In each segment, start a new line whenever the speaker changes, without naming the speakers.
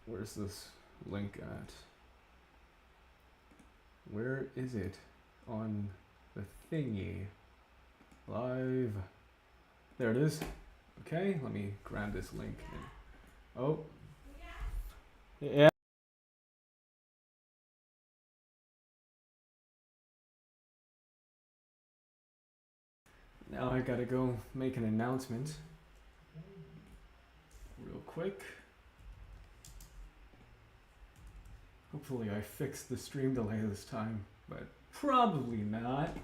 Where's this link at? Where is it on the thingy? Live. There it is. Okay, let me grab this link. Oh. Yeah. Now I gotta go make an announcement real quick. Hopefully I fixed the stream delay this time, but probably not.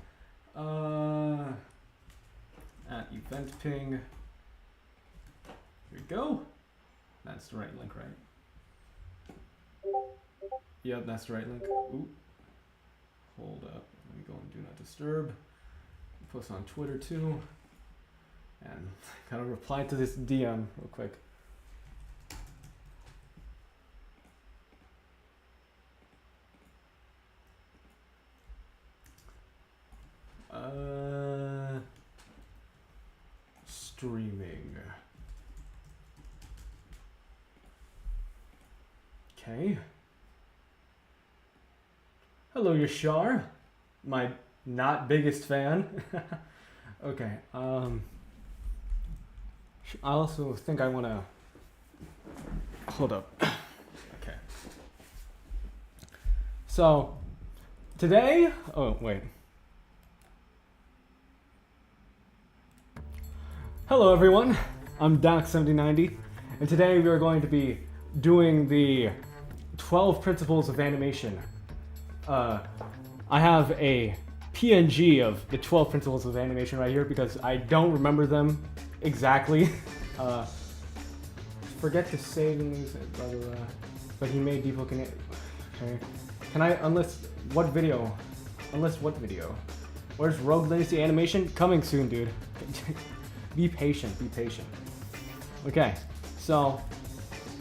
At event ping. Here we go. That's the right link, right? Yep, that's the right link. Ooh. Hold up. Let me go and do not disturb. Post on Twitter too. And gotta reply to this DM real quick. Streaming. Okay. Hello, Yashar, my not biggest fan. Okay. I also think I want to hold up. Okay. So today, oh wait. Hello everyone, I'm Doc7090, and today we are going to be doing the 12 principles of animation. I have a PNG of the 12 principles of animation right here because I don't remember them exactly. Forget to save these, blah, blah, blah. But he made deep looking. Okay. Can I unlist what video? Unlist what video? Where's Rogue Legacy animation? Coming soon, dude. Be patient, be patient. Okay, so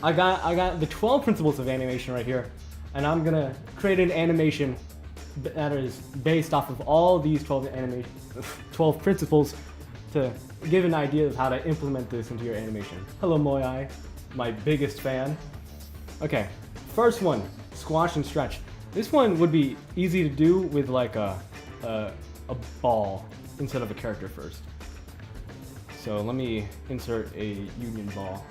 I got the 12 principles of animation right here, and I'm gonna create an animation that is based off of all these 12 principles to give an idea of how to implement this into your animation. Hello Moyai, my biggest fan. Okay, first one, squash and stretch. This one would be easy to do with like a ball instead of a character first. So let me insert a union ball.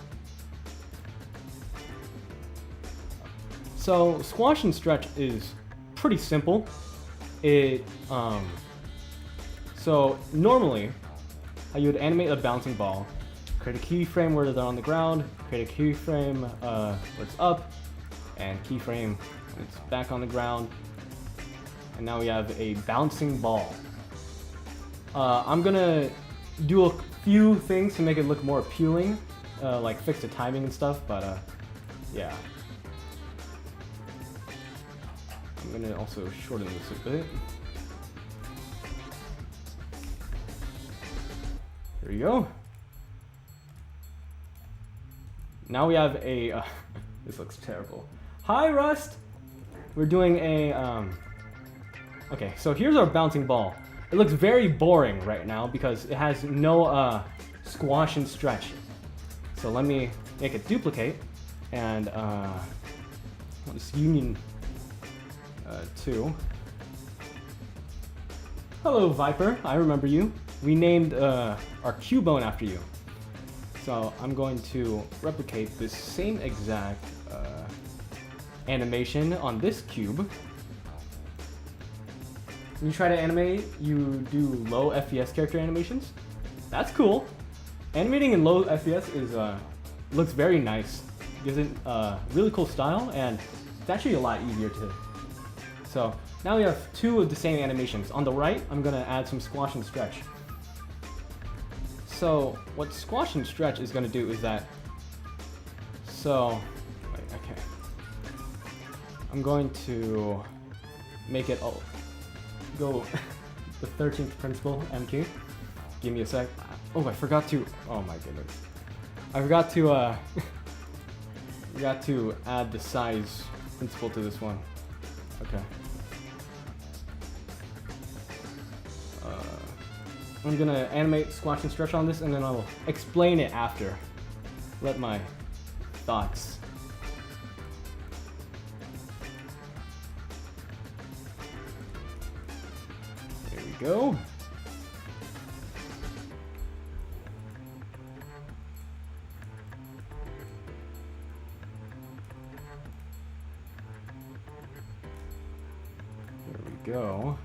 So squash and stretch is pretty simple. So normally, how you would animate a bouncing ball, create a keyframe where they're on the ground, create a keyframe where it's up, and keyframe when it's back on the ground. And now we have a bouncing ball. I'm gonna do a few things to make it look more appealing, like fix the timing and stuff, but yeah. I'm gonna also shorten this a bit. There you go. Now we have a, this looks terrible. Hi Rust! We're doing a, okay, so here's our bouncing ball. It looks very boring right now because it has no squash and stretch. So let me make it duplicate and this union 2. Hello Viper, I remember you. We named our Cubone after you. So I'm going to replicate this same exact animation on this cube. When you try to animate, you do low FPS character animations. That's cool. Animating in low FPS is looks very nice. Gives it really cool style, and it's actually a lot easier to. So now we have two of the same animations. On the right, I'm gonna add some squash and stretch. So what squash and stretch is gonna do is that. So, wait, okay. I'm going to make it all. Go the 13th principle, MQ. Give me a sec. Oh, I forgot to. Oh my goodness. I forgot to. Forgot to add the size principle to this one. Okay. I'm gonna animate, squash, and stretch on this, and then I'll explain it after. Let my thoughts. There we go. There we go.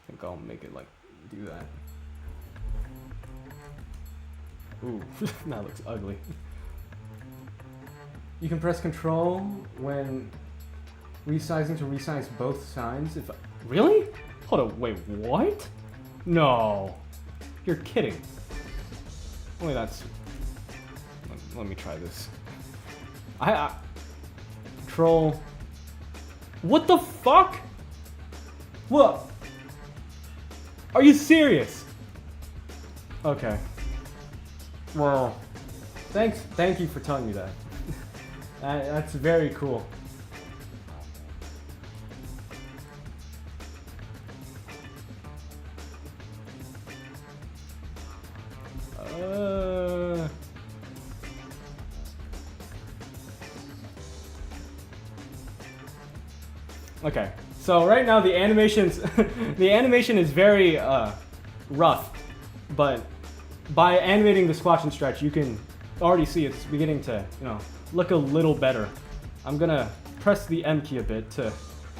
I think I'll make it like do that. Ooh, that looks ugly. You can press Control when resizing to resize both sides. If really? Hold on, wait, what? No, you're kidding. Only that's. Let me try this. I Control. What the fuck? What? Are you serious? Okay. Well, thank you for telling me that. That's very cool. Okay, so right now the animations, the animation is very rough, but by animating the squash and stretch, you can already see it's beginning to, look a little better. I'm gonna press the M key a bit to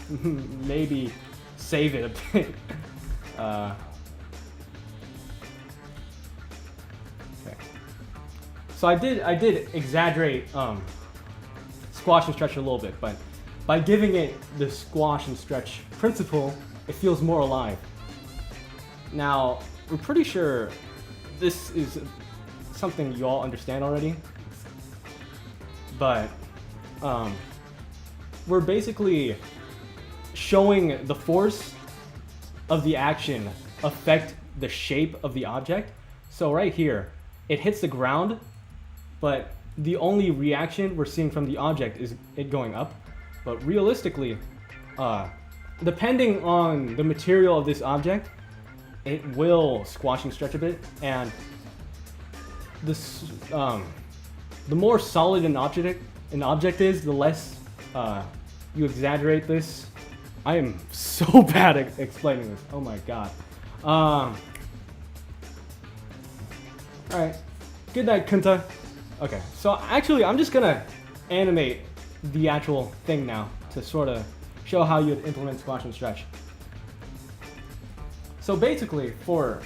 maybe save it a bit. Okay. So I did exaggerate squash and stretch a little bit, but by giving it the squash and stretch principle, it feels more alive. Now, I'm pretty sure this is something you all understand already, but we're basically showing the force of the action affect the shape of the object. So right here, it hits the ground, but the only reaction we're seeing from the object is it going up. But realistically, depending on the material of this object, it will squash and stretch a bit, and this, the more solid an object is, the less you exaggerate this. I am so bad at explaining this. Oh my god. Alright. Good night, Kunta. Okay, so actually I'm just gonna animate the actual thing now to sort of show how you'd implement squash and stretch. So basically, for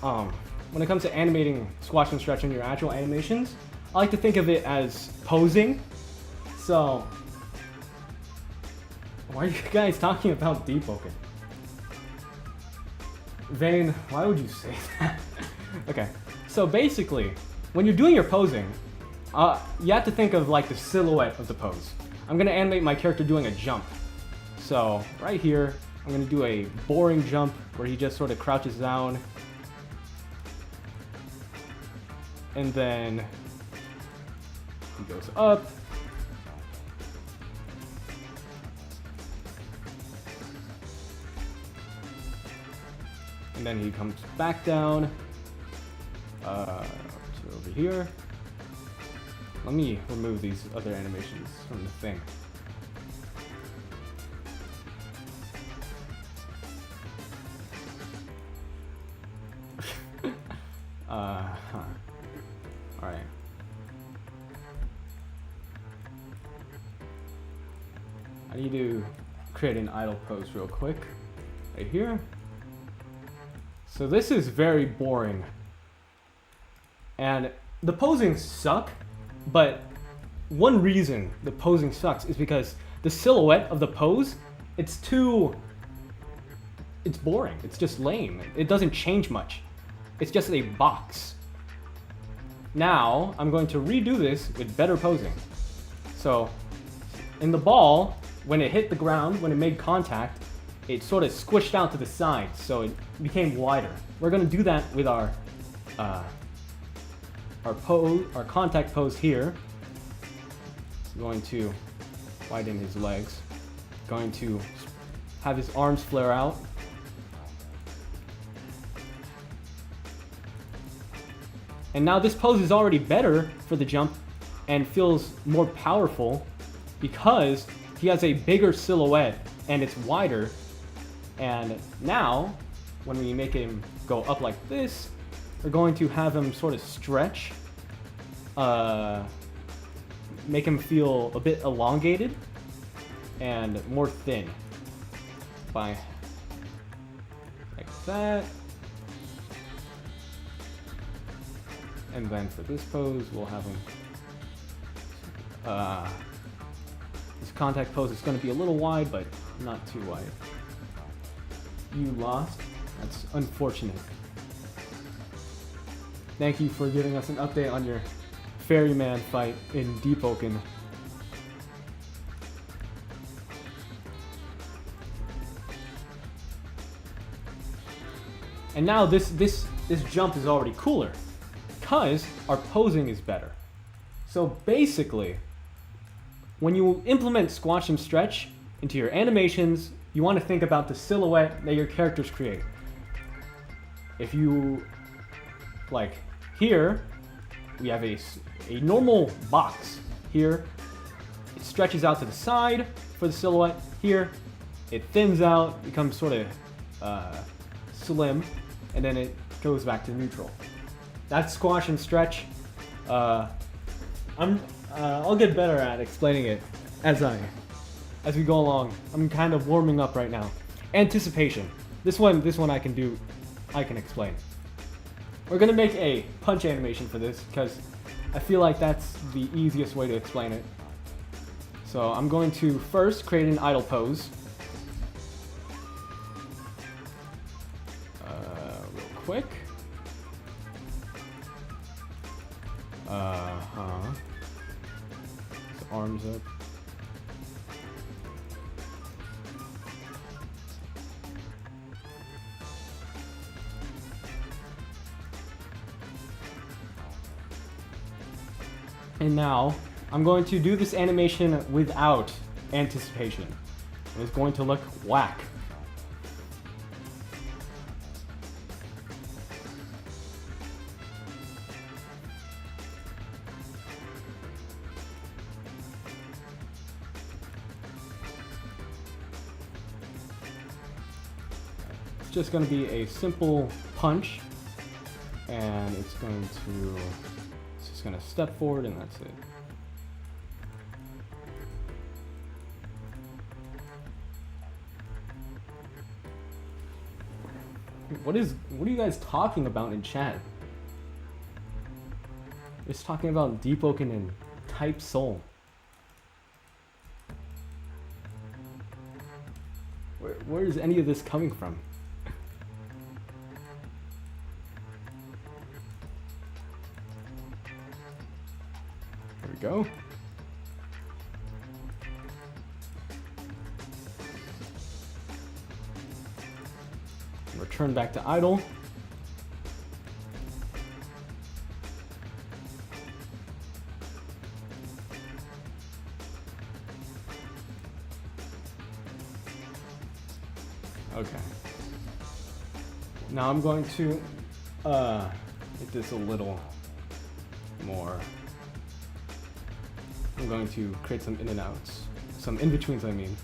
when it comes to animating squash and stretch in your actual animations, I like to think of it as posing. So why are you guys talking about depoking? Vane, why would you say that? Okay, so basically, when you're doing your posing, you have to think of like the silhouette of the pose. I'm gonna animate my character doing a jump. So right here, I'm gonna do a boring jump where he just sort of crouches down. And then he goes up. And then he comes back down to over here. Let me remove these other animations from the thing. Alright. I need to create an idle pose real quick. Right here. So this is very boring. And the posing suck, but one reason the posing sucks is because the silhouette of the pose, it's boring. It's just lame. It doesn't change much. It's just a box. Now, I'm going to redo this with better posing. So, in the ball, when it hit the ground, when it made contact, it sort of squished out to the side, so it became wider. We're going to do that with our contact pose here. I'm going to widen his legs. Going to have his arms flare out. And now this pose is already better for the jump and feels more powerful because he has a bigger silhouette and it's wider. And now, when we make him go up like this, we're going to have him sort of stretch, make him feel a bit elongated and more thin. By like that. And then for this pose, we'll have him. This contact pose is going to be a little wide, but not too wide. You lost. That's unfortunate. Thank you for giving us an update on your Ferryman fight in Deepoken. And now this jump is already cooler because our posing is better. So basically, when you implement squash and stretch into your animations, you want to think about the silhouette that your characters create. If you, like here, we have a normal box. Here, it stretches out to the side for the silhouette. Here, it thins out, becomes sort of slim, and then it goes back to neutral. That's squash and stretch. I'll get better at explaining it as we go along. I'm kind of warming up right now. Anticipation. This one I can explain. We're gonna make a punch animation for this because I feel like that's the easiest way to explain it. So I'm going to first create an idle pose. Real quick. His arms up. And now, I'm going to do this animation without anticipation. It's going to look whack. It's just going to be a simple punch, and it's just going to step forward, and that's it. What are you guys talking about in chat? It's talking about Deepoken and Type Soul. Where is any of this coming from? There we go. Return back to idle. Okay. Now I'm going to make this a little more. I'm going to create some in and outs, some in-betweens I mean.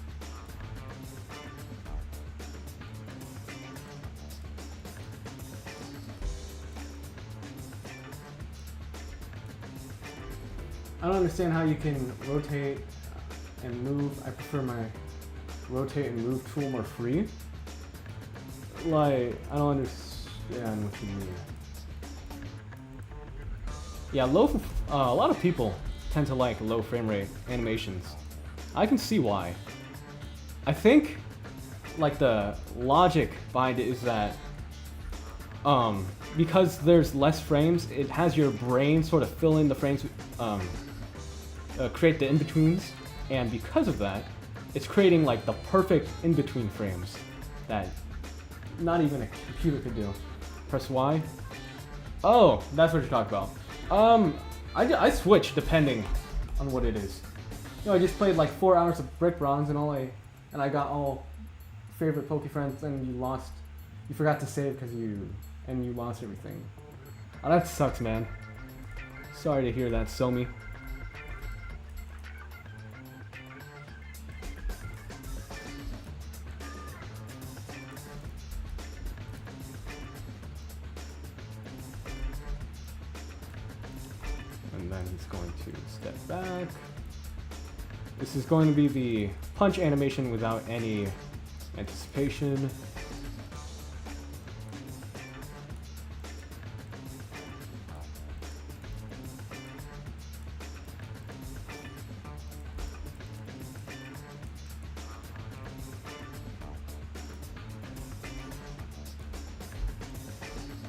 I don't understand how you can rotate and move. I prefer my rotate and move tool more free. Like, I don't understand what you mean. Yeah, a lot of people tend to like low frame rate animations. I can see why. I think, like, the logic behind it is that, because there's less frames, it has your brain sort of fill in the frames, create the in-betweens, and because of that, it's creating like the perfect in-between frames that not even a computer could do. Press Y. Oh, that's what you're talking about. I switch depending on what it is. You know, I just played like 4 hours of Brick Bronze and I got all favorite Poke Friends and you lost. You forgot to save because you lost everything. Oh, that sucks, man. Sorry to hear that, Somi. And then he's going to step back. This is going to be the punch animation without any anticipation.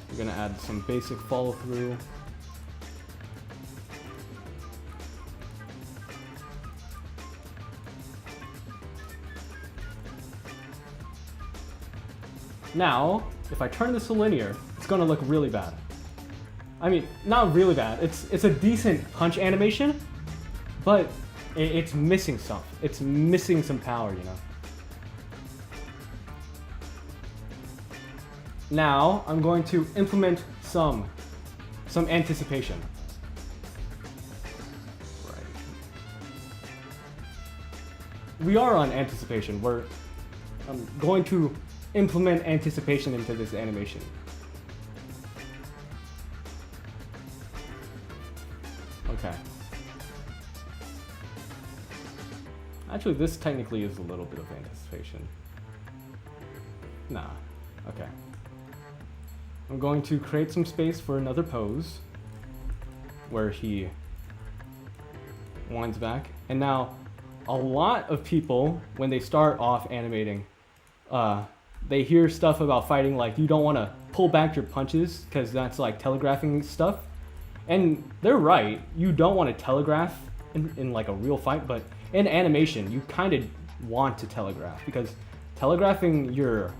We're gonna add some basic follow through. Now, if I turn this to linear, it's gonna look really bad. I mean, not really bad. It's a decent punch animation, but it's missing stuff. It's missing some power, you know. Now, I'm going to implement some anticipation. Right. We are on anticipation. I'm going to implement anticipation into this animation. Okay. Actually, this technically is a little bit of anticipation. Nah. Okay. I'm going to create some space for another pose where he winds back. And now, a lot of people, when they start off animating, they hear stuff about fighting like you don't want to pull back your punches because that's like telegraphing stuff. And they're right. You don't want to telegraph in like a real fight, but in animation, you kind of want to telegraph because telegraphing your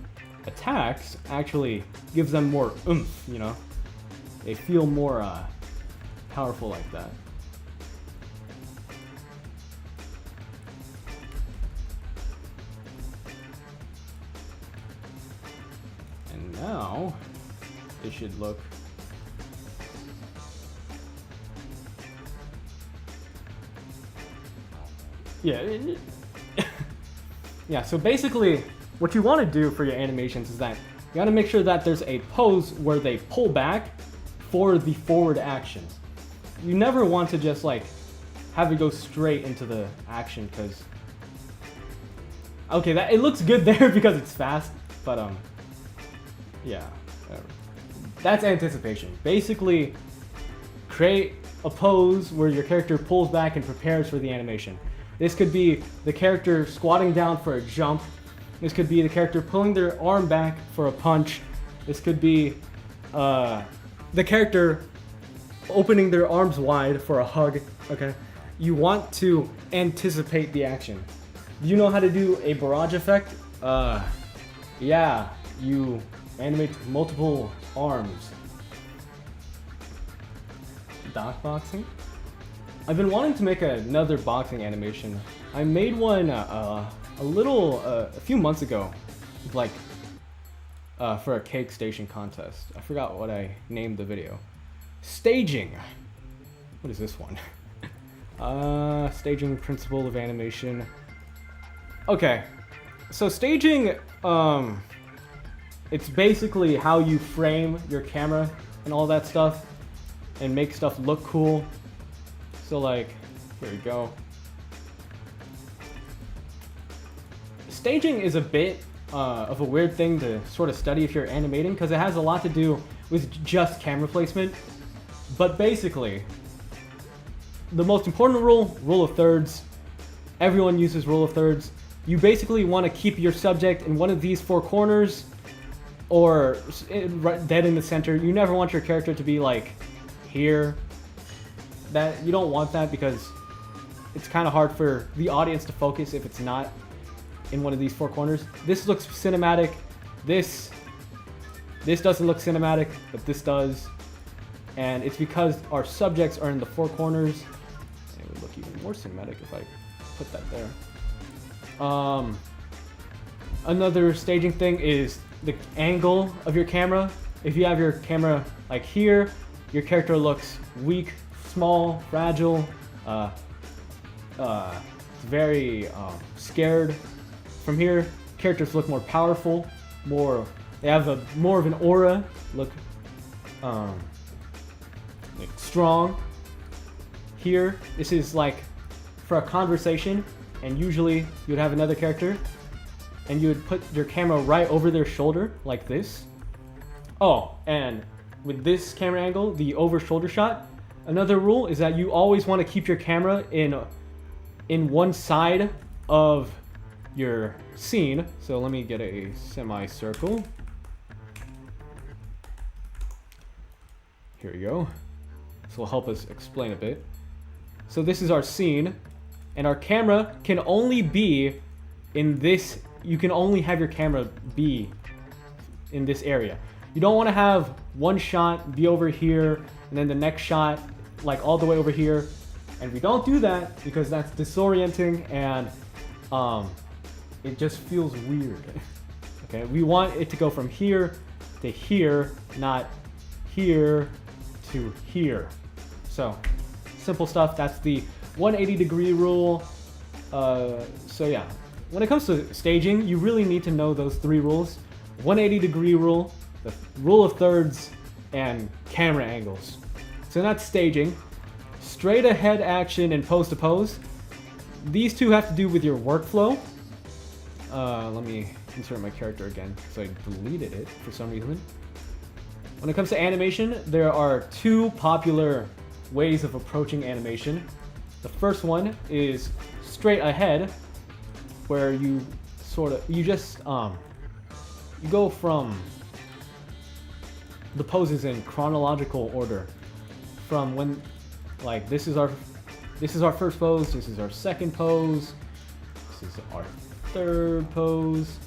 attacks actually gives them more oomph, you know? They feel more powerful like that. And now, it should look yeah, so basically, what you want to do for your animations is that you got to make sure that there's a pose where they pull back for the forward action. You never want to just like have it go straight into the action because okay, that it looks good there because it's fast, but yeah, that's anticipation. Basically, create a pose where your character pulls back and prepares for the animation. This could be the character squatting down for a jump. This could be the character pulling their arm back for a punch. This could be the character opening their arms wide for a hug. Okay, you want to anticipate the action. Do you know how to do a barrage effect? Yeah, you animate multiple arms. Doc boxing? I've been wanting to make another boxing animation. I made one a few months ago, like for a cake station contest. I forgot what I named the video. Staging. What is this one? Staging principle of animation. Okay, so staging, it's basically how you frame your camera and all that stuff and make stuff look cool. So like, here we go. Staging is a bit of a weird thing to sort of study if you're animating because it has a lot to do with just camera placement. But basically, the most important rule of thirds. Everyone uses rule of thirds. You basically want to keep your subject in one of these four corners or dead in the center. You never want your character to be like here. That you don't want that because it's kind of hard for the audience to focus if it's not in one of these four corners. This looks cinematic. This doesn't look cinematic, but this does. And it's because our subjects are in the four corners. And it would look even more cinematic if I put that there. Another staging thing is the angle of your camera. If you have your camera like here, your character looks weak, small, fragile, very scared. From here, characters look more powerful, they have more of an aura, look like strong. Here, this is like for a conversation, and usually you would have another character, and you would put your camera right over their shoulder, like this. Oh, and with this camera angle, the over-shoulder shot, another rule is that you always want to keep your camera in one side of your scene. So let me get a semicircle. Here we go. This will help us explain a bit. So this is our scene, and our camera can only be in this. You can only have your camera be in this area. You don't want to have one shot be over here, and then the next shot like all the way over here. And we don't do that because that's disorienting and it just feels weird. Okay, we want it to go from here to here, not here to here. So simple stuff. That's the 180-degree rule. So yeah, when it comes to staging, you really need to know those three rules: 180-degree rule, the rule of thirds, and camera angles. So that's staging. Straight ahead action and pose to pose. These two have to do with your workflow. Let me insert my character again because I deleted it for some reason. When it comes to animation, there are two popular ways of approaching animation. The first one is straight ahead, where you just you go from the poses in chronological order, from when, like, this is our first pose, this is our second pose, this is our third pose.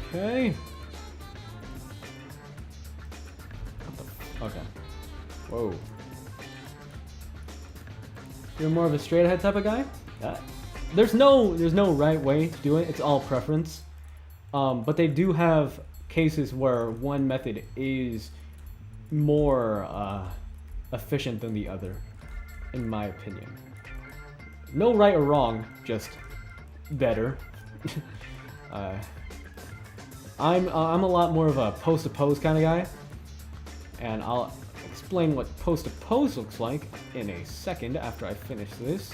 Okay. Okay. Whoa. You're more of a straight ahead type of guy? There's no right way to do it. It's all preference. But they do have cases where one method is more efficient than the other, in my opinion. No right or wrong, just better. I'm a lot more of a pose to pose kind of guy, and I'll explain what pose to pose looks like in a second after I finish this.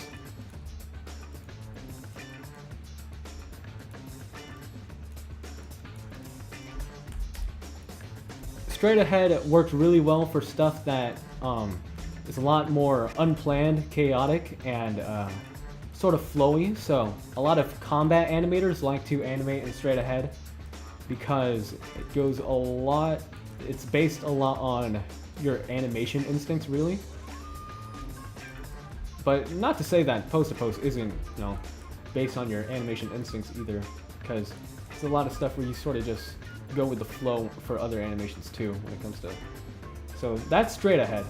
Straight ahead works really well for stuff that is a lot more unplanned, chaotic, and sort of flowy. So a lot of combat animators like to animate in straight ahead because it goes a lot, it's based a lot on your animation instincts, really. But not to say that pose to pose isn't, you know, based on your animation instincts either, because there's a lot of stuff where you sort of just go with the flow for other animations too when it comes to. So that's straight ahead.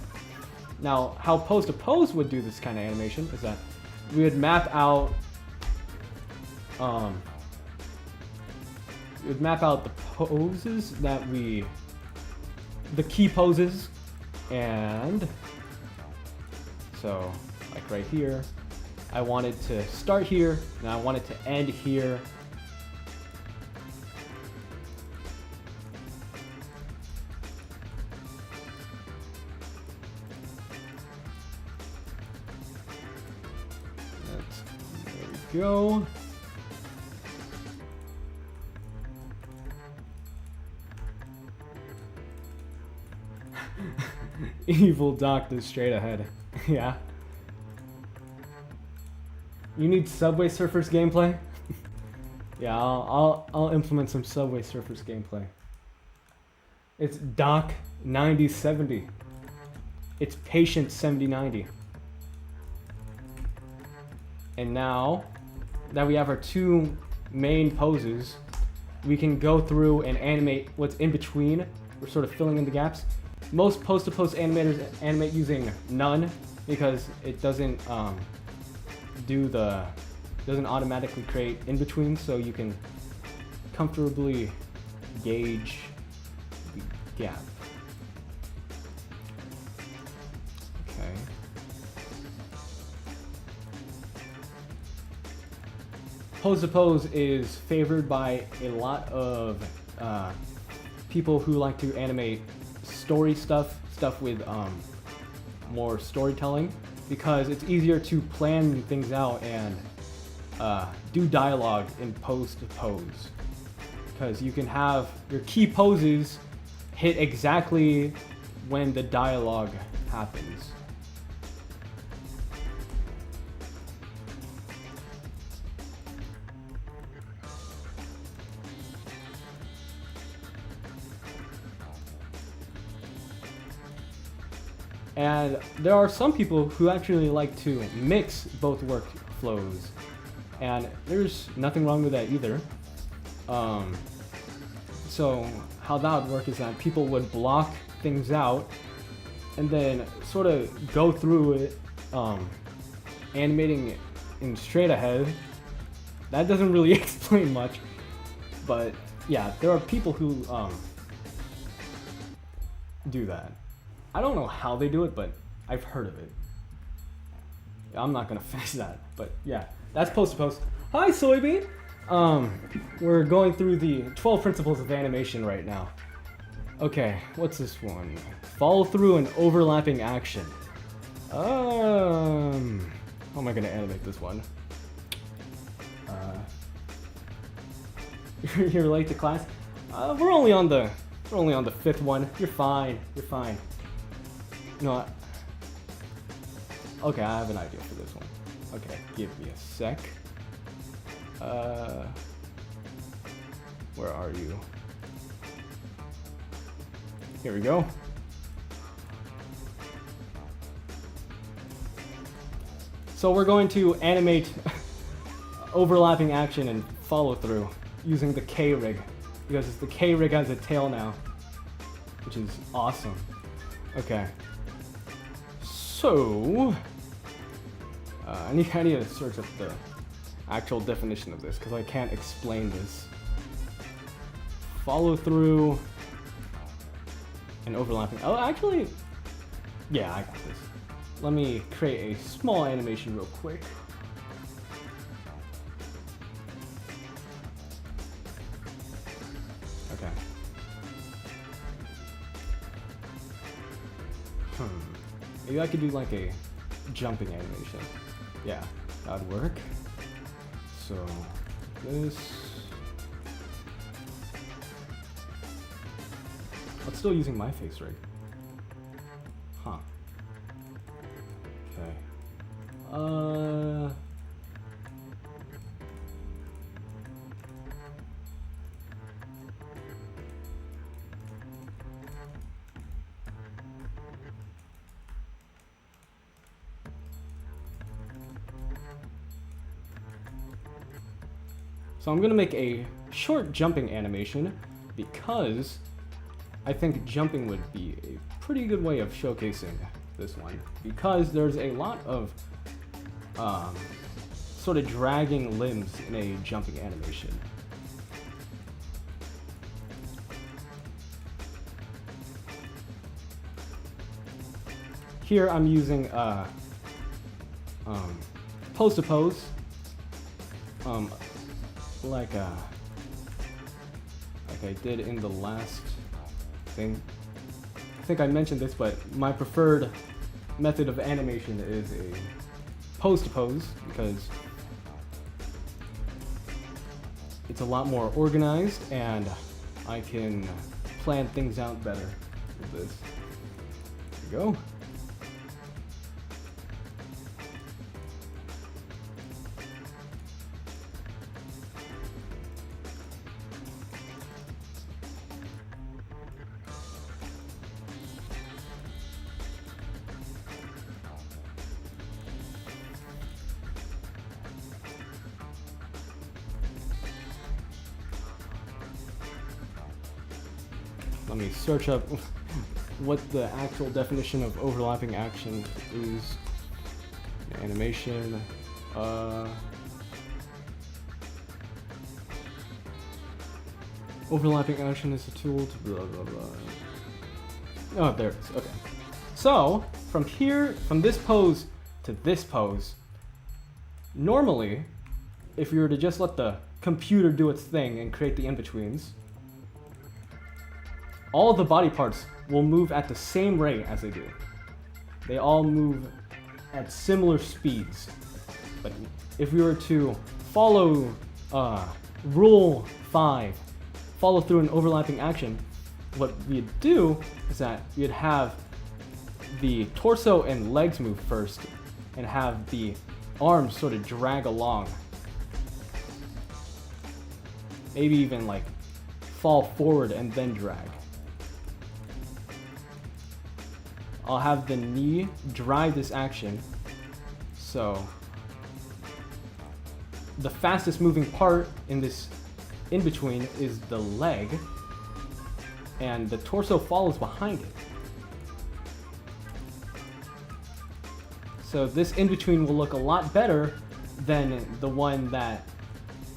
Now, how pose to pose would do this kind of animation is that we would map out the poses that the key poses, and so like right here, I want it to start here and I want it to end here. There we go. Evil doctor straight ahead. Yeah. You need Subway Surfers gameplay? Yeah, I'll implement some Subway Surfers gameplay. It's Doc 9070. It's Patient 7090. And now that we have our two main poses, we can go through and animate what's in between. We're sort of filling in the gaps. most post-to-post animators animate using none because it doesn't doesn't automatically create in between, so you can comfortably gauge the gap. Okay. Pose to pose is favored by a lot of people who like to animate story stuff with more storytelling, because it's easier to plan things out and do dialogue in pose to pose, because you can have your key poses hit exactly when the dialogue happens. And there are some people who actually like to mix both workflows, and there's nothing wrong with that either. So how that would work is that people would block things out and then sort of go through it, animating in straight ahead. That doesn't really explain much, but yeah, there are people who do that. I don't know how they do it, but I've heard of it. I'm not gonna finish that, but yeah, that's post to post. Hi, Soybean! We're going through the 12 principles of animation right now. Okay, what's this one? Follow through and overlapping action. How am I gonna animate this one? You're late to class? We're only on the 5th one. You're fine. You're fine. You know what? Okay, I have an idea for this one. Okay, give me a sec. Where are you? Here we go. So we're going to animate overlapping action and follow through using the K-rig, because the K-rig has a tail now, which is awesome. Okay. So, I need to search up the actual definition of this because I can't explain this. Follow through and overlapping. Oh, actually, yeah, I got this. Let me create a small animation real quick. Okay. Maybe I could do like a jumping animation. Yeah, that would work. So, this... I'm still using my face rig. Huh. Okay. So I'm gonna make a short jumping animation because I think jumping would be a pretty good way of showcasing this one, because there's a lot of sort of dragging limbs in a jumping animation. Here I'm using pose to pose, like I did in the last thing. I think I mentioned this, but my preferred method of animation is a pose to pose, because it's a lot more organized and I can plan things out better with this. There we go. Let me search up what the actual definition of overlapping action is. Animation. Overlapping action is a tool to blah blah blah. Oh, there it is. Okay. So, from this pose to this pose, normally, if you were to just let the computer do its thing and create the in-betweens, all of the body parts will move at the same rate as they do. They all move at similar speeds. But if we were to follow Rule 5, follow through an overlapping action, what we'd do is that we'd have the torso and legs move first and have the arms sort of drag along. Maybe even like fall forward and then drag. I'll have the knee drive this action, so the fastest moving part in this in-between is the leg, and the torso follows behind it. So this in-between will look a lot better than the one that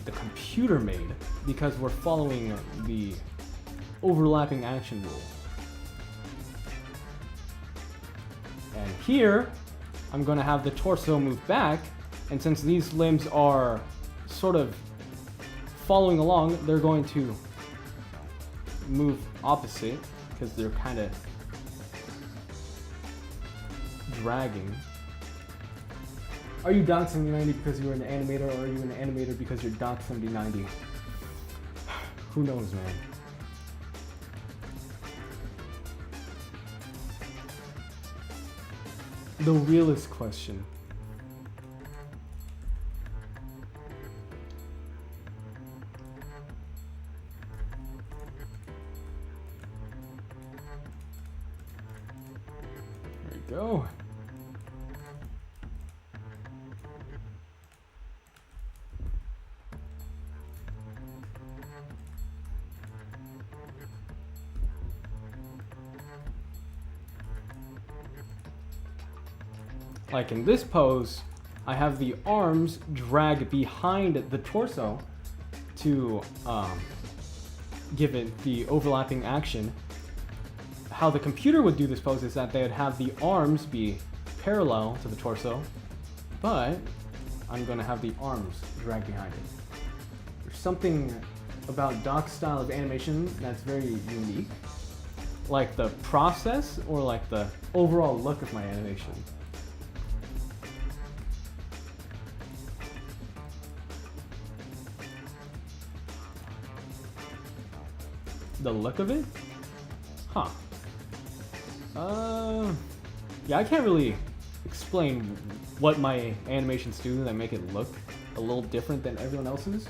the computer made, because we're following the overlapping action rule. And here, I'm going to have the torso move back, and since these limbs are sort of following along, they're going to move opposite, because they're kind of dragging. Are you Doc 7090 because you were an animator, or are you an animator because you're Doc 7090? Who knows, man? The realest question. There we go. Like in this pose, I have the arms drag behind the torso to give it the overlapping action. How the computer would do this pose is that they would have the arms be parallel to the torso, but I'm going to have the arms drag behind it. There's something about Doc's style of animation that's very unique, like the process or like the overall look of my animation. The look of it? Huh. Yeah, I can't really explain what my animations do that make it look a little different than everyone else's.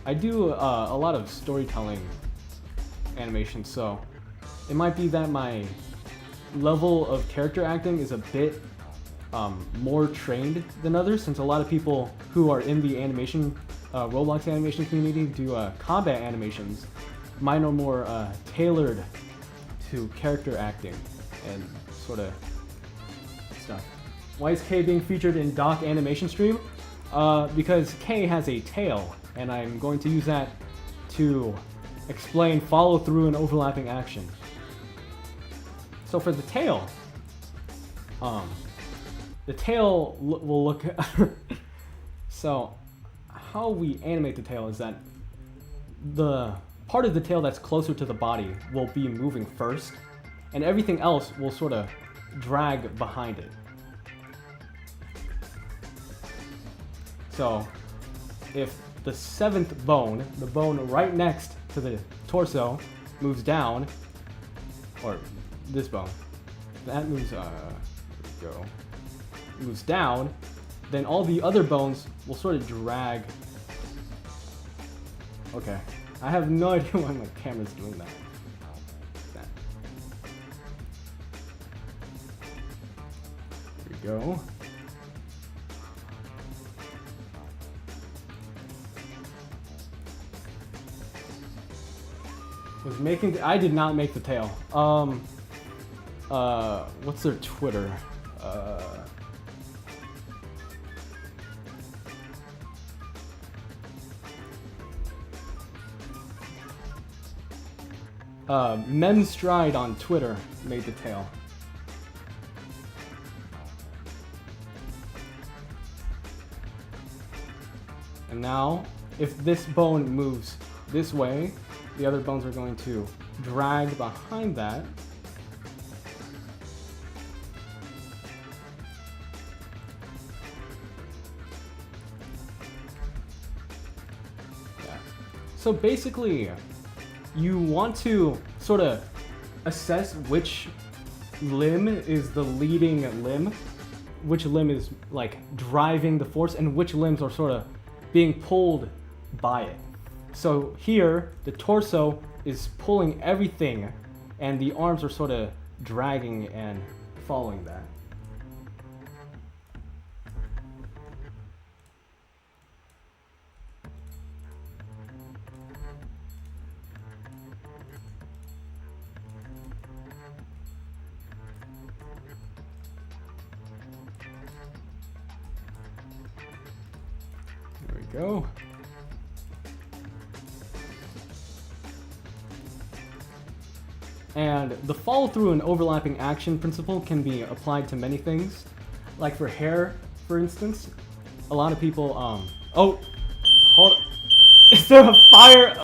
I do a lot of storytelling animations, so it might be that my level of character acting is a bit more trained than others, since a lot of people who are in the animation, Roblox animation community do combat animations. Mine are more tailored to character acting and sort of stuff. Why is K being featured in Doc animation stream? Because K has a tail, and I'm going to use that to explain follow through and overlapping action. So for the tail, will look so how we animate the tail is that the part of the tail that's closer to the body will be moving first, and everything else will sort of drag behind it. So if the seventh bone, the bone right next to the torso, moves down, or this bone, that moves, there we go, moves down, then all the other bones will sort of drag. Okay, I have no idea why my camera's doing that. There we go. Was making. I did not make the tail. What's their Twitter? Memstride on Twitter made the tail. And now, if this bone moves this way, the other bones are going to drag behind that. Yeah. So basically, you want to sort of assess which limb is the leading limb, which limb is like driving the force, and which limbs are sort of being pulled by it. So here, the torso is pulling everything, and the arms are sort of dragging and following that. There we go. And the follow through and overlapping action principle can be applied to many things. Like for hair, for instance, a lot of people, oh, hold on. Is there a fire?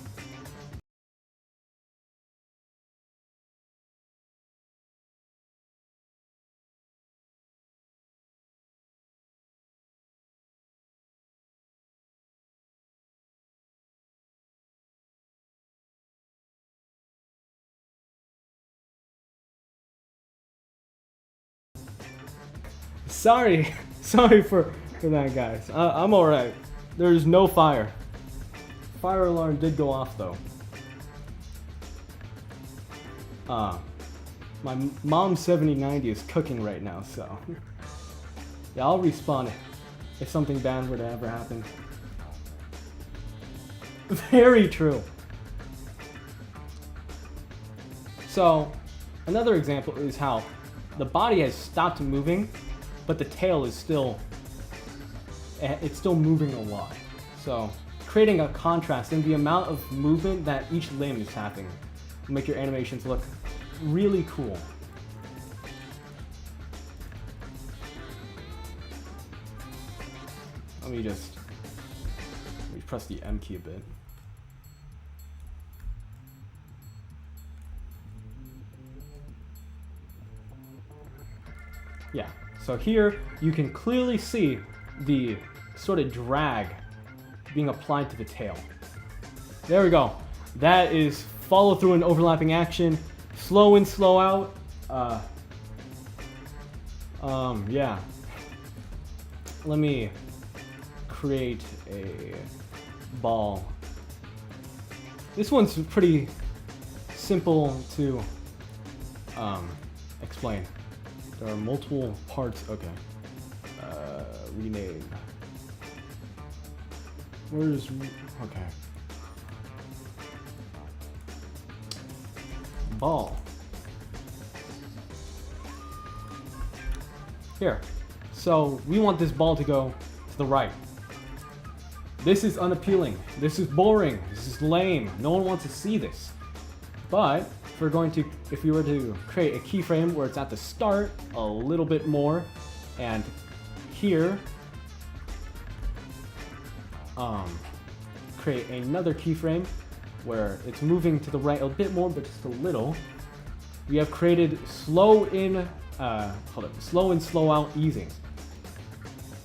Sorry for that, guys. I'm alright. There's no fire. Fire alarm did go off though. My mom's 7090 is cooking right now, so yeah, I'll respawn if something bad were to ever happen. Very true. So another example is how the body has stopped moving, but the tail is still moving a lot. So creating a contrast in the amount of movement that each limb is having will make your animations look really cool. Let me press the M key a bit. Yeah, so here you can clearly see the sort of drag being applied to the tail. There we go. That is follow through and overlapping action, slow in, slow out. Yeah. Let me create a ball. This one's pretty simple to explain. There are multiple parts. Okay. Rename. Where's... Okay. Ball. Here. So we want this ball to go to the right. This is unappealing. This is boring. This is lame. No one wants to see this. But if we were to create a keyframe where it's at the start a little bit more, and here, create another keyframe where it's moving to the right a bit more, but just a little. We have created slow in, slow out easing.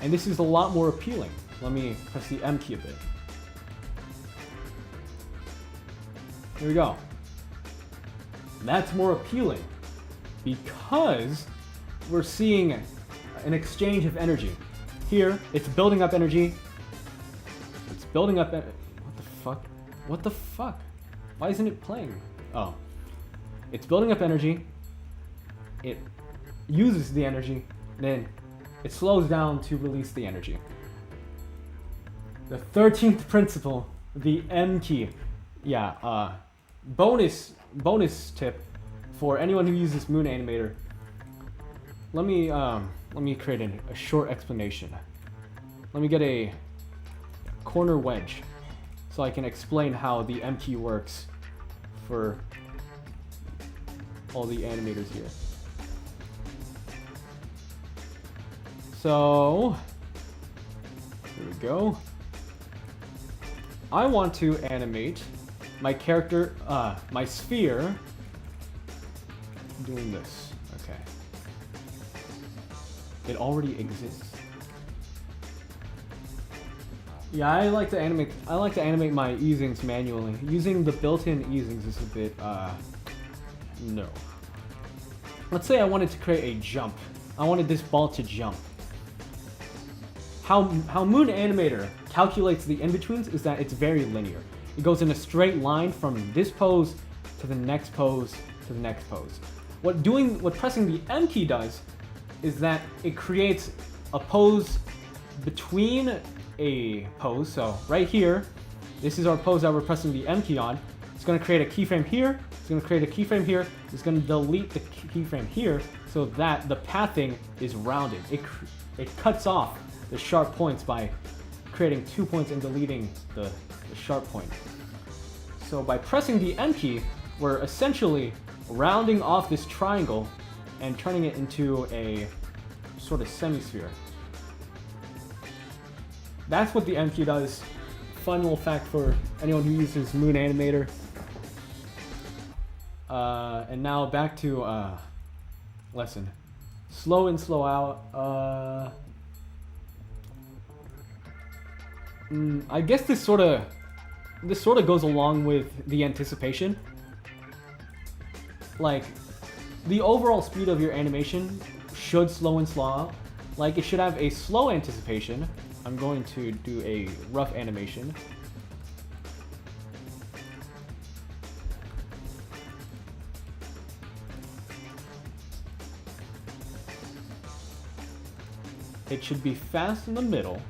And this is a lot more appealing. Let me press the M key a bit. Here we go. That's more appealing because we're seeing an exchange of energy. Here, it's building up energy. It's building up. What the fuck? What the fuck? Why isn't it playing? Oh. It's building up energy. It uses the energy, then it slows down to release the energy. The 13th principle, the M key. Yeah, bonus tip for anyone who uses Moon Animator. Let me create a short explanation. Let me get a corner wedge so I can explain how the M key works for all the animators here. So here we go. I want to animate my character, my sphere, doing this. Okay. It already exists. Yeah, I like to animate my easings manually. Using the built-in easings is a bit, no. Let's say I wanted to create a jump. I wanted this ball to jump. How Moon Animator calculates the in-betweens is that it's very linear. It goes in a straight line from this pose to the next pose to the next pose. What pressing the M key does is that it creates a pose between a pose. So right here, this is our pose that we're pressing the M key on. It's going to create a keyframe here. It's going to create a keyframe here. It's going to delete the keyframe here so that the pathing is rounded. It cuts off the sharp points by creating 2 points and deleting the sharp point. So by pressing the M key, we're essentially rounding off this triangle and turning it into a sort of semi-sphere. That's what the M key does. Fun little fact for anyone who uses Moon Animator. And now back to lesson. Slow in, slow out. I guess this sort of goes along with the anticipation. Like, the overall speed of your animation should slow in, slow out. Like, it should have a slow anticipation. I'm going to do a rough animation. It should be fast in the middle.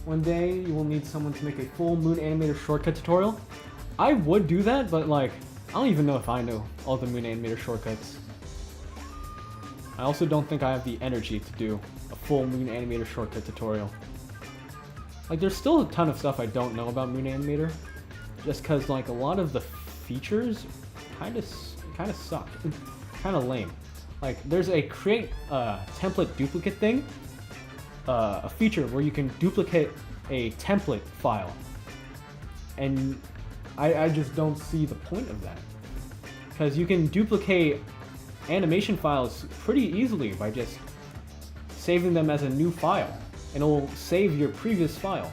One day you will need someone to make a full Moon Animator shortcut tutorial. I would do that, but like, I don't even know if I know all the Moon Animator shortcuts. I also don't think I have the energy to do a full Moon Animator shortcut tutorial. Like, there's still a ton of stuff I don't know about Moon Animator, just cause like a lot of the features kind of suck, kind of lame. Like, there's a create template duplicate thing, a feature where you can duplicate a template file, and I just don't see the point of that, because you can duplicate animation files pretty easily by just saving them as a new file, and it will save your previous file.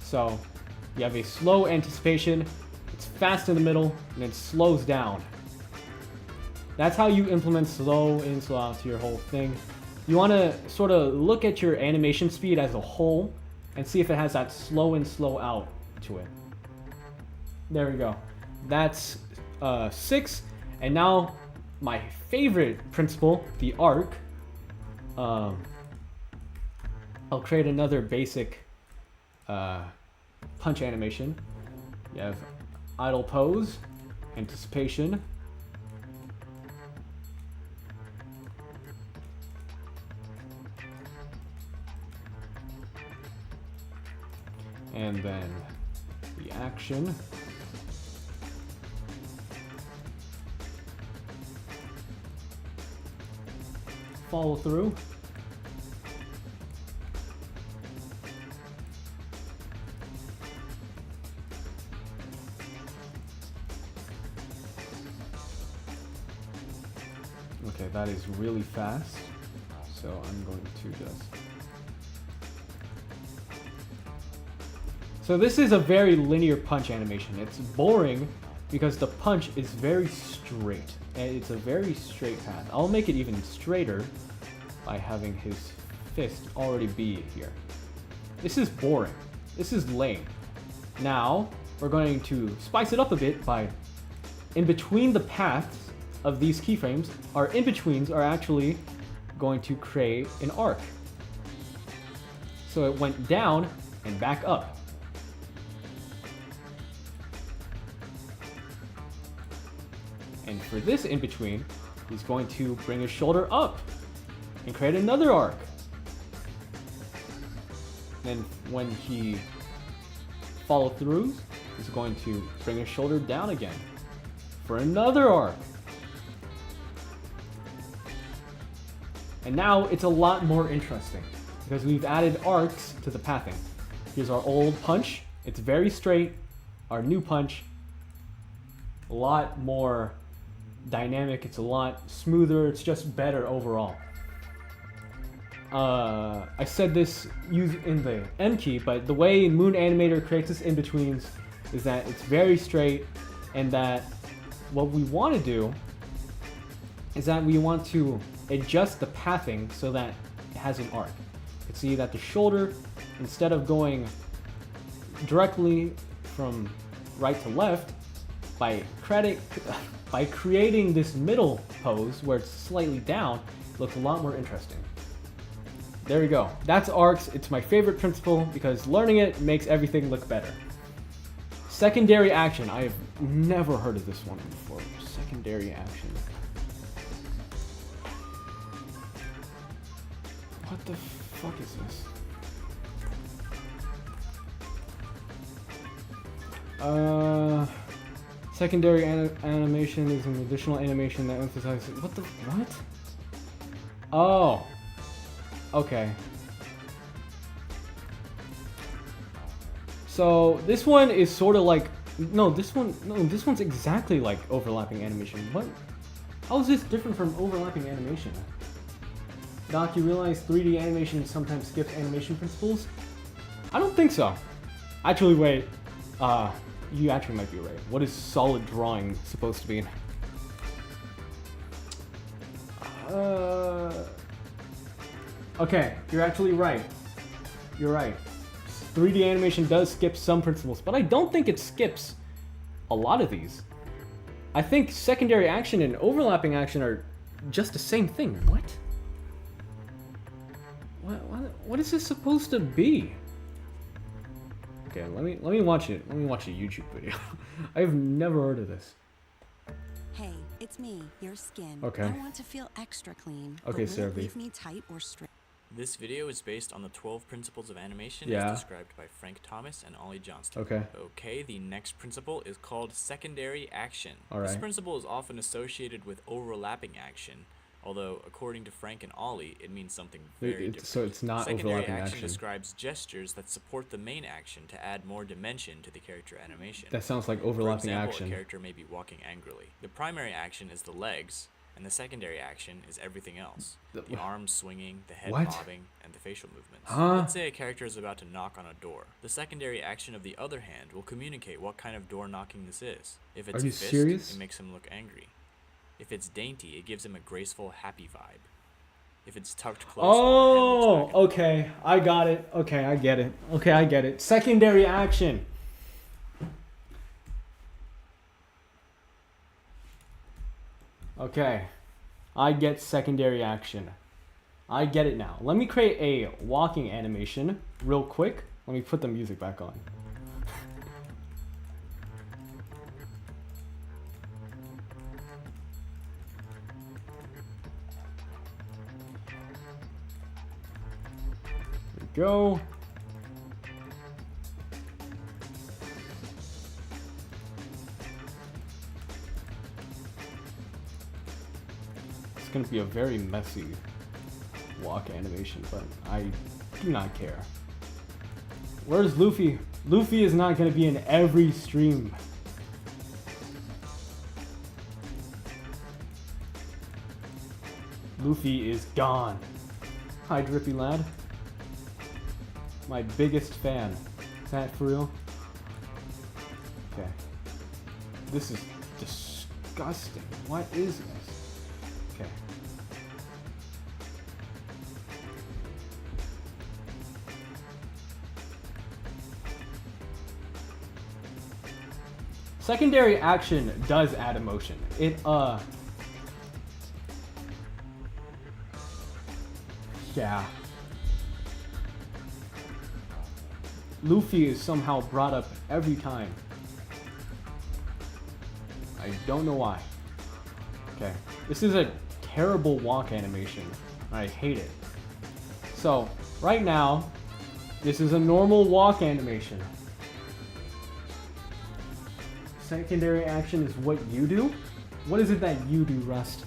So you have a slow anticipation, it's fast in the middle, and it slows down. That's how you implement slow in, slow out to your whole thing. You want to sort of look at your animation speed as a whole and see if it has that slow in, slow out to it. There we go. That's 6. And now my favorite principle, the arc. I'll create another basic punch animation. You have idle pose, anticipation, and then the action. Follow through. Okay, that is really fast, so I'm going to just... So this is a very linear punch animation. It's boring because the punch is very straight, and it's a very straight path. I'll make it even straighter by having his fist already be here. This is boring. This is lame. Now, we're going to spice it up a bit by, in between the paths of these keyframes, our in-betweens are actually going to create an arc. So it went down and back up. And for this in between, he's going to bring his shoulder up and create another arc. Then when he follow through, he's going to bring his shoulder down again for another arc. And now it's a lot more interesting because we've added arcs to the pathing. Here's our old punch. It's very straight. Our new punch, a lot more dynamic. It's a lot smoother. It's just better overall. I said this in the M key, but the way Moon Animator creates this in-betweens is that it's very straight, and that what we want to do is that we want to adjust the pathing so that it has an arc. You can see that the shoulder, instead of going directly from right to left, by creating this middle pose where it's slightly down, it looks a lot more interesting. There we go. That's arcs. It's my favorite principle because learning it makes everything look better. Secondary action. I have never heard of this one before. Secondary action. What the fuck is this? Secondary animation is an additional animation that emphasizes... What? Oh. Okay. So this one is sort of like... this one's exactly like overlapping animation. What? How is this different from overlapping animation? Doc, you realize 3D animation sometimes skips animation principles? I don't think so. Actually, wait. You actually might be right. What is solid drawing supposed to be? Okay, you're actually right. You're right. 3D animation does skip some principles, but I don't think it skips a lot of these. I think secondary action and overlapping action are just the same thing. What? What is this supposed to be? Okay, let me watch it. Let me watch a YouTube video. I have never heard of this.
Hey, it's me, your skin.
Okay.
I want to feel extra clean.
Okay,
but will it
Servi.
leave me tight or straight?
This video is based on the 12 principles of animation
Yeah.
as described by Frank Thomas and Ollie Johnston.
Okay.
Okay, the next principle is called secondary action.
All
This
right.
principle is often associated with overlapping action, although according to Frank and Ollie, it means something very different.
So it's not
Secondary
overlapping
action
action.
describes gestures that support the main action to add more dimension to the character animation.
That sounds like
For
overlapping
example,
action.
a character may be walking angrily. The primary action is the legs, and the secondary action is everything else. The arms swinging, the head
What?
bobbing, and the facial movements.
Huh?
Let's say a character is about to knock on a door. The secondary action of the other hand will communicate what kind of door knocking this is. If it's
Are you
a fist,
serious?
it makes him look angry. If it's dainty, it gives him a graceful, happy vibe. If it's tucked close, while the head looks back,
Okay. I got it. Okay, I get it. Okay, I get it. Secondary action. Okay. I get secondary action. I get it now. Let me create a walking animation real quick. Let me put the music back on. Go. It's gonna be a very messy walk animation, but I do not care. Where's Luffy? Luffy is not gonna be in every stream. Luffy is gone. Hi, Drippy Lad. My biggest fan. Is that for real? Okay. This is disgusting. What is this? Okay. Secondary action does add emotion. Yeah. Luffy is somehow brought up every time. I don't know why. Okay. This is a terrible walk animation. I hate it. So, right now, this is a normal walk animation. Secondary action is what you do? What is it that you do, Rust?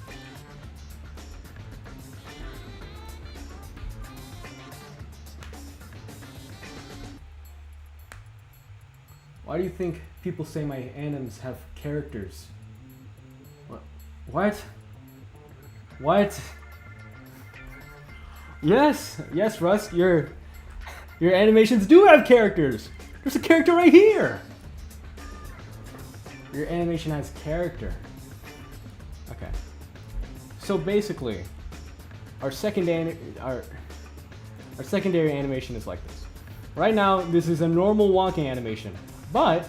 Why do you think people say my animes have characters? What? What? Yes, yes, Rust, your animations do have characters. There's a character right here. Your animation has character. Okay. So basically, our secondary animation is like this. Right now, this is a normal walking animation, but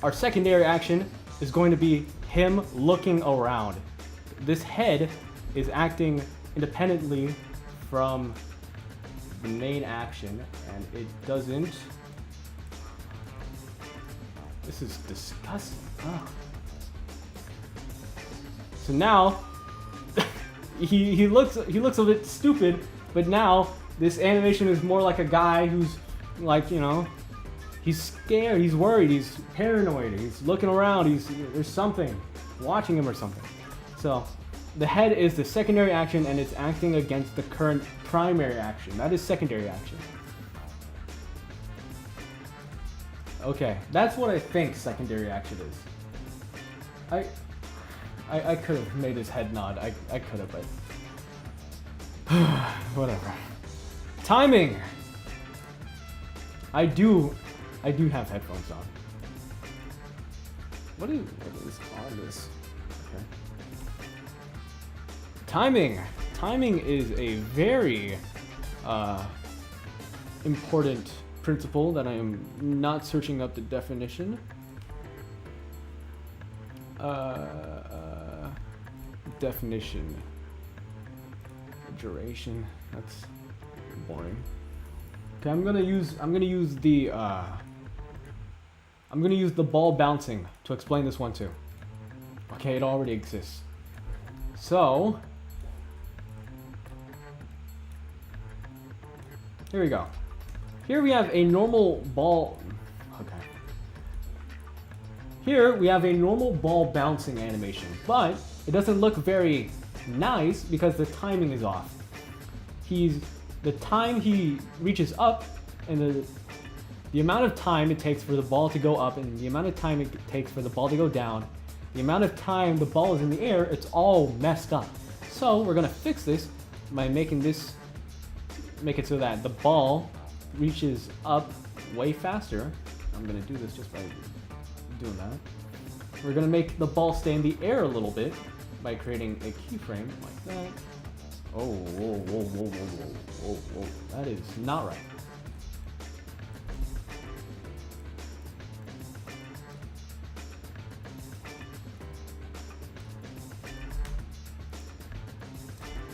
our secondary action is going to be him looking around. This head is acting independently from the main action, and it doesn't. This is disgusting. Oh. So now he looks a bit stupid, but now this animation is more like a guy who's like, you know, he's scared, he's worried, he's paranoid, he's looking around, there's something watching him or something. So the head is the secondary action, and it's acting against the current primary action. That is secondary action. Okay, that's what I think secondary action is. I could have made his head nod. I could have, but whatever. Timing. I do have headphones on. What is on this? Okay. Timing. Timing is a very important principle that I am not searching up the definition. Definition. Duration. That's boring. Okay, I'm gonna use the ball bouncing to explain this one too. Okay, it already exists. So here we go. Here we have a normal ball. Okay. Here we have a normal ball bouncing animation, but it doesn't look very nice because the timing is off. The time he reaches up, and the amount of time it takes for the ball to go up, and the amount of time it takes for the ball to go down, the amount of time the ball is in the air, it's all messed up. So we're gonna fix this by make it so that the ball reaches up way faster. I'm gonna do this just by doing that. We're gonna make the ball stay in the air a little bit by creating a keyframe like that. Oh, whoa, whoa, whoa, whoa, whoa, whoa, whoa. That is not right.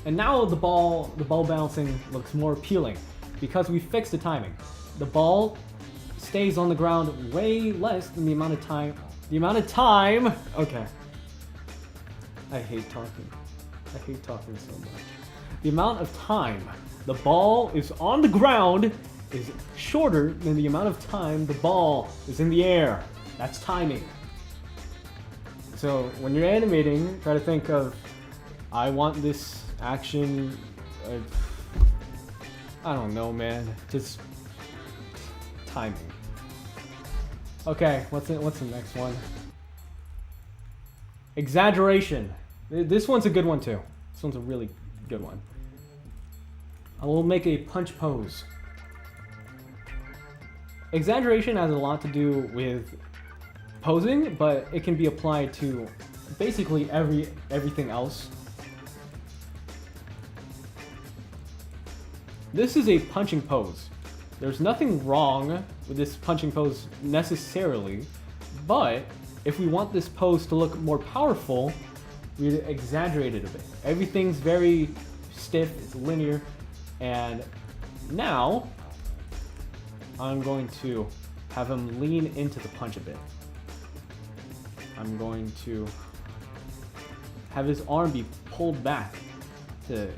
And now the ball bouncing looks more appealing because we fixed the timing. The ball stays on the ground way less than the amount of time. Okay. I hate talking. I hate talking so much. The amount of time the ball is on the ground is shorter than the amount of time the ball is in the air. That's timing. So when you're animating, try to think of, I want this action, I don't know, man. Just timing. Okay, what's the next one? Exaggeration. This one's a good one too. This one's a really good one. I will make a punch pose. Exaggeration has a lot to do with posing, but it can be applied to basically everything else. This is a punching pose. There's nothing wrong with this punching pose necessarily, but if we want this pose to look more powerful, we exaggerate it a bit. Everything's very stiff, it's linear. And now I'm going to have him lean into the punch a bit. I'm going to have his arm be pulled back to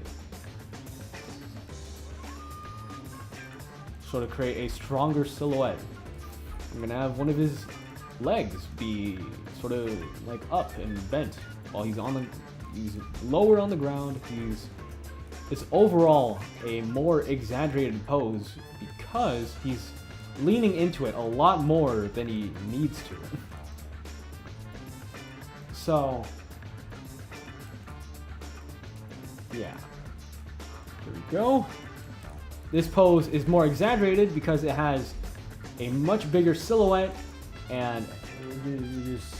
sort of create a stronger silhouette. I'm gonna have one of his legs be sort of like up and bent while he's lower on the ground. It's overall a more exaggerated pose because he's leaning into it a lot more than he needs to. So, yeah. Here we go. This pose is more exaggerated because it has a much bigger silhouette and you just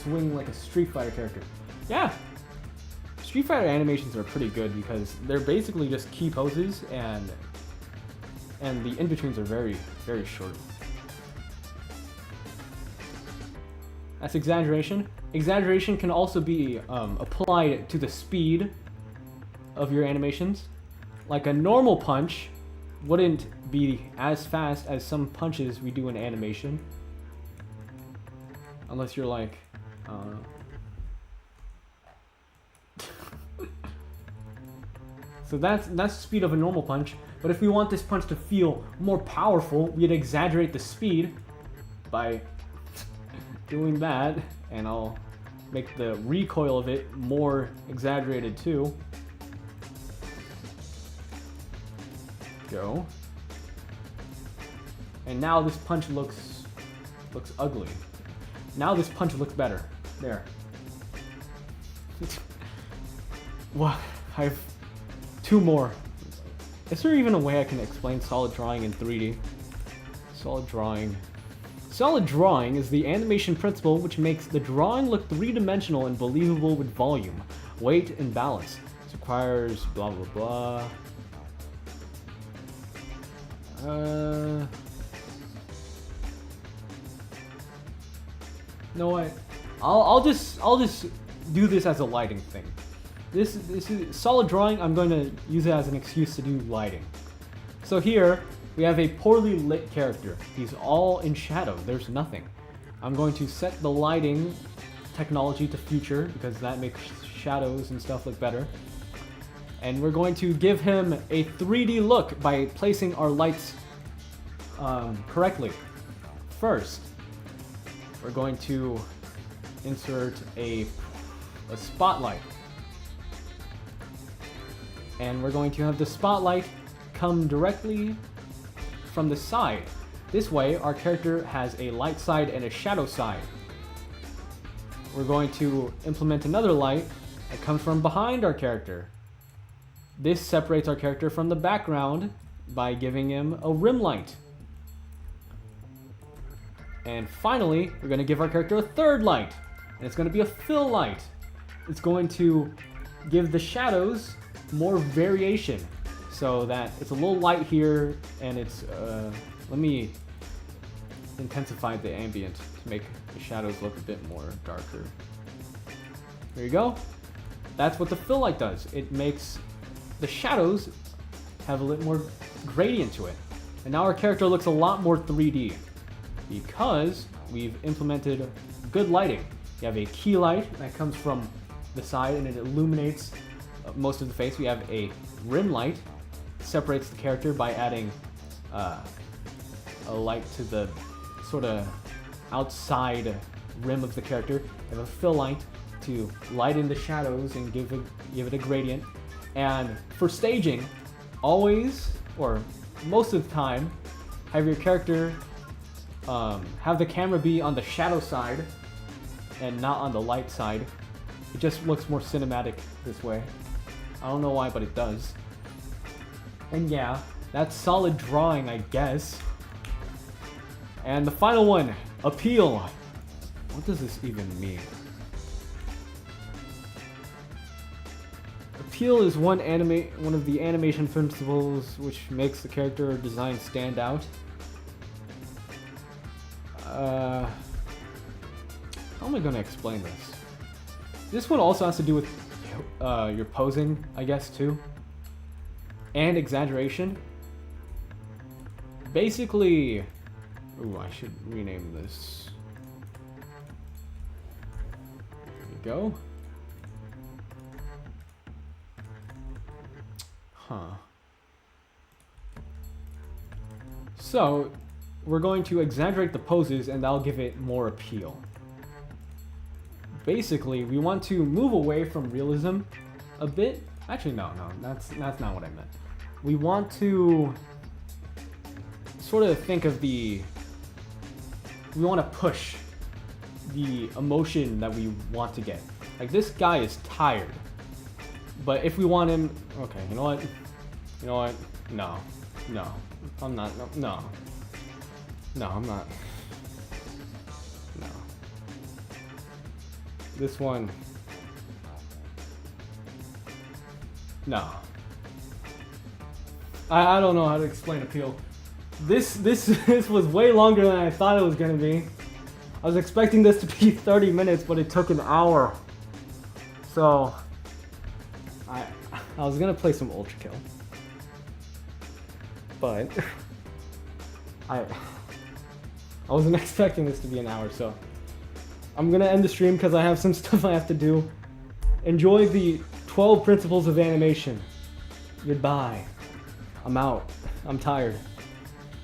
swing like a Street Fighter character. Yeah, Street Fighter animations are pretty good because they're basically just key poses and the in-betweens are very, very short. That's exaggeration. Exaggeration can also be applied to the speed of your animations. Like a normal punch wouldn't be as fast as some punches we do in animation. Unless you're like, I don't know. So that's the speed of a normal punch. But if we want this punch to feel more powerful, we'd exaggerate the speed by doing that, and I'll make the recoil of it more exaggerated too. Go. And now this punch looks ugly. Now this punch looks better. There. Well, I have two more. Is there even a way I can explain solid drawing in 3D? Solid drawing. Solid drawing is the animation principle which makes the drawing look three-dimensional and believable with volume, weight, and balance. This requires blah blah blah. No what? I'll just do this as a lighting thing. This is solid drawing. I'm going to use it as an excuse to do lighting. So here we have a poorly lit character. He's all in shadow. There's nothing. I'm going to set the lighting technology to future because that makes shadows and stuff look better. And we're going to give him a 3D look by placing our lights correctly. First, we're going to insert a spotlight. And we're going to have the spotlight come directly from the side. This way, our character has a light side and a shadow side. We're going to implement another light that comes from behind our character. This separates our character from the background by giving him a rim light. And finally, we're going to give our character a third light. And it's going to be a fill light. It's going to give the shadows more variation. So that it's a little light here, and it's, let me intensify the ambient to make the shadows look a bit more darker. There you go. That's what the fill light does. It makes the shadows have a little more gradient to it. And now our character looks a lot more 3D because we've implemented good lighting. You have a key light that comes from the side and it illuminates most of the face. We have a rim light, separates the character by adding a light to the sort of outside rim of the character. We have a fill light to lighten the shadows and give it a gradient. And for staging, always, or most of the time, have your character have the camera be on the shadow side and not on the light side. It just looks more cinematic this way. I don't know why, but it does. And yeah, that's solid drawing, I guess. And the final one, appeal. What does this even mean? Appeal is one of the animation principles which makes the character design stand out. How am I going to explain this? This one also has to do with your posing, I guess, too. and exaggeration. Basically, ooh, I should rename this. There we go. Huh. So, we're going to exaggerate the poses and that'll give it more appeal. Basically, we want to move away from realism a bit. Actually, no, that's not what I meant. We want to sort of think of we want to push the emotion that we want to get. Like, this guy is tired. But if we want him, okay, you know what? No, I'm not, no, I'm not, no. This one, no. I don't know how to explain appeal. This was way longer than I thought it was gonna be. I was expecting this to be 30 minutes, but it took an hour. So, I was gonna play some ultrakill, but I wasn't expecting this to be an hour, so I'm gonna end the stream because I have some stuff I have to do. Enjoy the 12 principles of animation. Goodbye. I'm out. I'm tired.